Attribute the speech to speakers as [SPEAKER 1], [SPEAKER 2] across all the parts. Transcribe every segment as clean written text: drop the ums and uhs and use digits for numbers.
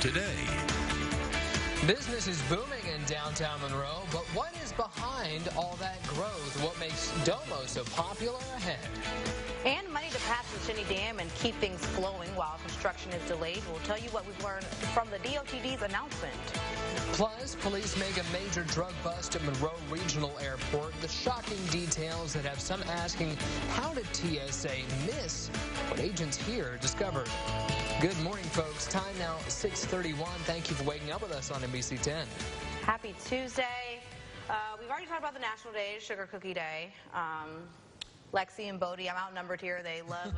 [SPEAKER 1] today.
[SPEAKER 2] Business is booming in downtown Monroe, but what is behind all that growth? What makes Domo so popular ahead?
[SPEAKER 3] And money to patch the Shinny Dam and keep things flowing while construction is delayed. We'll tell you what we've learned from the DOTD's announcement.
[SPEAKER 2] Plus, police make a major drug bust at Monroe Regional Airport. The shocking details that have some asking, how did TSA miss what agents here discovered? Good morning, folks. Time now, 6:31. Thank you for waking up with us on NBC 10.
[SPEAKER 3] Happy Tuesday. We've already talked about the National Day, Sugar Cookie Day. Lexi and Bodie, I'm outnumbered here. They love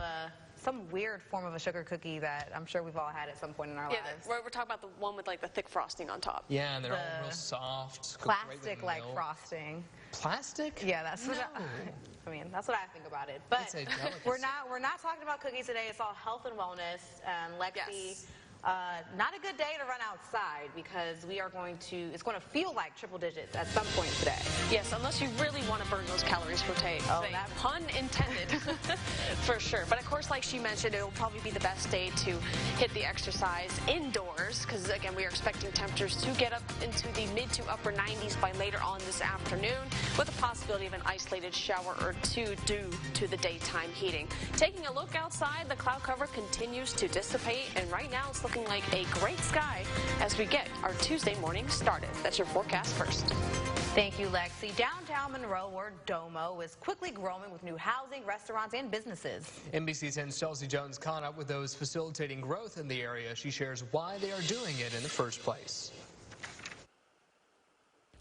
[SPEAKER 3] some weird form of a sugar cookie that I'm sure we've all had at some point in our lives.
[SPEAKER 4] We're talking about the one with like the thick frosting on top.
[SPEAKER 2] Yeah, and they're all real soft.
[SPEAKER 3] Plastic-like frosting.
[SPEAKER 2] Plastic?
[SPEAKER 3] Yeah, that's what I mean, that's what I think about it. But we're not talking about cookies today. It's all health and wellness. And Lexi, not a good day to run outside because it's going to feel like triple digits at some point today.
[SPEAKER 4] Yes, unless you really want to burn those calories for today.
[SPEAKER 3] Oh, that
[SPEAKER 4] pun intended. For sure. But of course, like she mentioned, it'll probably be the best day to hit the exercise indoors because, again, we are expecting temperatures to get up into the mid to upper 90s by later on this afternoon with a possibility of an isolated shower or two due to the daytime heating. Taking a look outside, the cloud cover continues to dissipate, and right now it's looking like a great sky as we get our Tuesday morning started. That's your forecast first.
[SPEAKER 3] Thank you, Lexi. Downtown Monroe, or Domo, is quickly growing with new housing, restaurants, and businesses.
[SPEAKER 2] NBC 10's Chelsea Jones caught up with those facilitating growth in the area. She shares why they are doing it in the first place.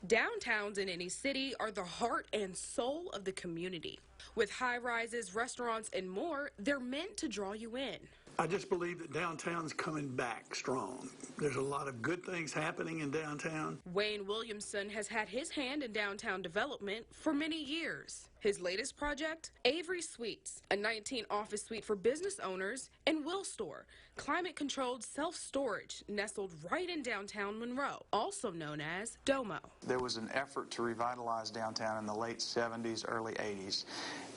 [SPEAKER 5] Downtowns in any city are the heart and soul of the community. With high-rises, restaurants, and more, they're meant to draw you in.
[SPEAKER 6] I just believe that downtown's coming back strong. There's a lot of good things happening in downtown.
[SPEAKER 5] Wayne Williamson has had his hand in downtown development for many years. His latest project, Avery Suites, a 19-office suite for business owners, and Will Store, climate-controlled self-storage nestled right in downtown Monroe, also known as Domo.
[SPEAKER 7] There was an effort to revitalize downtown in the late 70s, early 80s.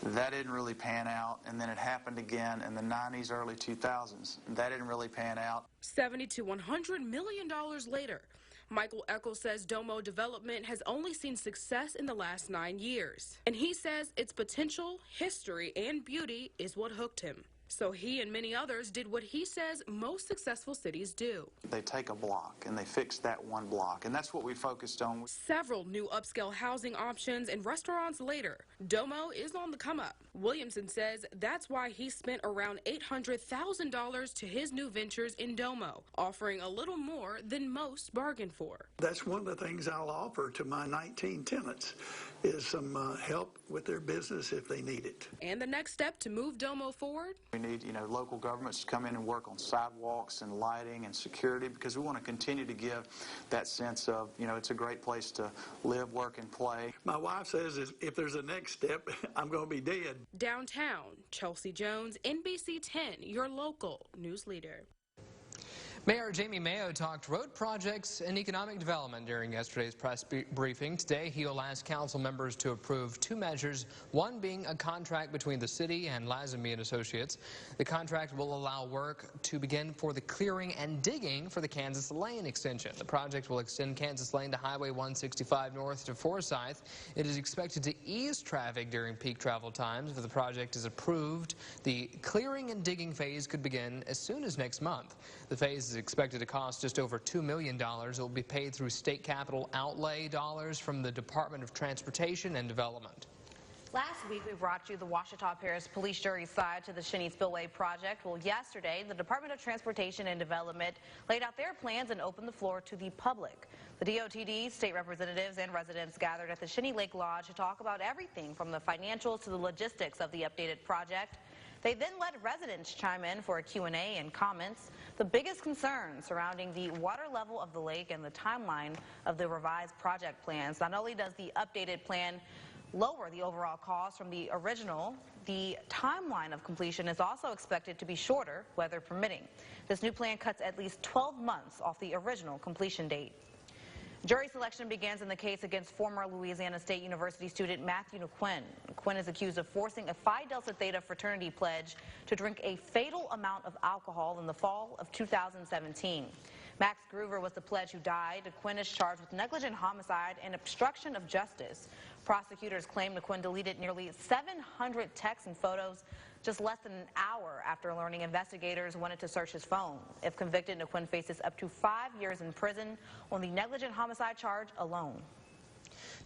[SPEAKER 7] That didn't really pan out, and then it happened again in the 90s, early 2000s. That didn't really pan out.
[SPEAKER 5] $70 to $100 million later, Michael Eccles says Domo development has only seen success in the last 9 years. And he says its potential, history, and beauty is what hooked him. So he and many others did what he says most successful cities do.
[SPEAKER 7] They take a block and they fix that one block, and that's what we focused on.
[SPEAKER 5] Several new upscale housing options and restaurants later, Domo is on the come up. Williamson says that's why he spent around $800,000 to his new ventures in Domo, offering a little more than most bargain for.
[SPEAKER 6] That's one of the things I'll offer to my 19 tenants is some help with their business if they need it.
[SPEAKER 5] And the next step to move Domo forward?
[SPEAKER 7] We need, local governments to come in and work on sidewalks and lighting and security because we want to continue to give that sense of, it's a great place to live, work, and play.
[SPEAKER 6] My wife says if there's a next step, I'm going to be dead.
[SPEAKER 5] Downtown, Chelsea Jones, NBC 10, your local news leader.
[SPEAKER 2] Mayor Jamie Mayo talked road projects and economic development during yesterday's press briefing. Today, he will ask council members to approve two measures, one being a contract between the city and Lazenby & Associates. The contract will allow work to begin for the clearing and digging for the Kansas Lane extension. The project will extend Kansas Lane to Highway 165 north to Forsyth. It is expected to ease traffic during peak travel times. If the project is approved, the clearing and digging phase could begin as soon as next month. The phase is expected to cost just over $2 million. It will be paid through state capital outlay dollars from the Department of Transportation and Development.
[SPEAKER 3] Last week, we brought you the Ouachita Parish Police Jury's side to the Shinny Spillway project. Well, yesterday, the Department of Transportation and Development laid out their plans and opened the floor to the public. The DOTD, state representatives, and residents gathered at the Shinny Lake Lodge to talk about everything from the financials to the logistics of the updated project. They then let residents chime in for a Q&A and comments. The biggest concern surrounding the water level of the lake and the timeline of the revised project plans. Not only does the updated plan lower the overall cost from the original, the timeline of completion is also expected to be shorter, weather permitting. This new plan cuts at least 12 months off the original completion date. Jury selection begins in the case against former Louisiana State University student Matthew Quinn. Quinn is accused of forcing a Phi Delta Theta fraternity pledge to drink a fatal amount of alcohol in the fall of 2017. Max Groover was the pledge who died. DeQuinn is charged with negligent homicide and obstruction of justice. Prosecutors claim DeQuinn deleted nearly 700 texts and photos just less than an hour after learning investigators wanted to search his phone. If convicted, DeQuinn faces up to 5 years in prison on the negligent homicide charge alone.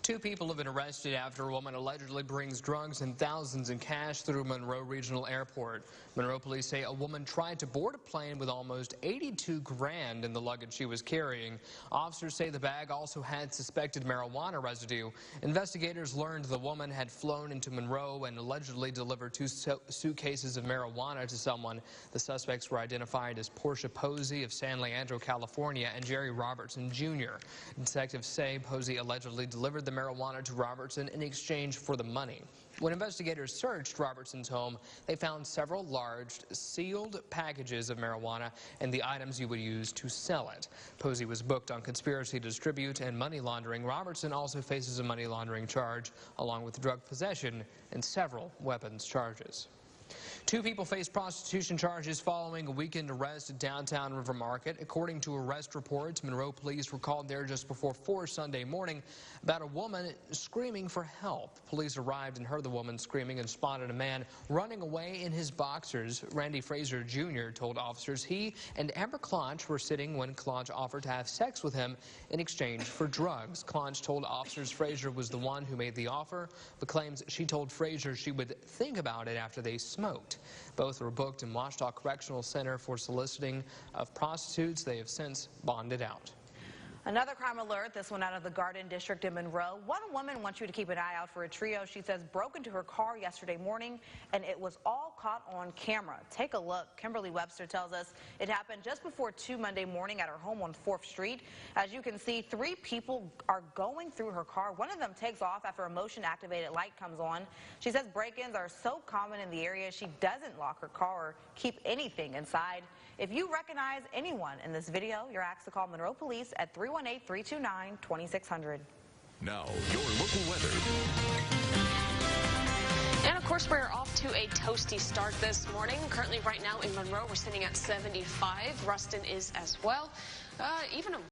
[SPEAKER 2] 2 people have been arrested after a woman allegedly brings drugs and thousands in cash through Monroe Regional Airport. Monroe police say a woman tried to board a plane with almost $82 grand in the luggage she was carrying. Officers say the bag also had suspected marijuana residue. Investigators learned the woman had flown into Monroe and allegedly delivered 2 suitcases of marijuana to someone. The suspects were identified as Portia Posey of San Leandro, California, and Jerry Robertson, Jr. Detectives say Posey allegedly delivered the marijuana to Robertson in exchange for the money. When investigators searched Robertson's home, they found several large sealed packages of marijuana and the items you would use to sell it. Posey was booked on conspiracy to distribute and money laundering. Robertson also faces a money laundering charge, along with drug possession and several weapons charges. 2 people face prostitution charges following a weekend arrest at downtown River Market. According to arrest reports, Monroe police were called there just before 4 Sunday morning about a woman screaming for help. Police arrived and heard the woman screaming and spotted a man running away in his boxers. Randy Fraser Jr. told officers he and Amber Clonch were sitting when Clonch offered to have sex with him in exchange for drugs. Clonch told officers Fraser was the one who made the offer, but claims she told Fraser she would think about it after they smoked. Both were booked in Ouachita Correctional Center for soliciting of prostitutes. They have since bonded out.
[SPEAKER 3] Another crime alert, this one out of the Garden District in Monroe. One woman wants you to keep an eye out for a trio, she says, broke into her car yesterday morning, and it was all caught on camera. Take a look. Kimberly Webster tells us it happened just before 2 Monday morning at her home on 4th Street. As you can see, 3 people are going through her car. One of them takes off after a motion-activated light comes on. She says break-ins are so common in the area, she doesn't lock her car or keep anything inside. If you recognize anyone in this video, you're asked to call Monroe Police at 318-329-2600.
[SPEAKER 1] Now, your local weather.
[SPEAKER 4] And of course, we're off to a toasty start this morning. Currently, right now in Monroe, we're sitting at 75. Ruston is as well. Even a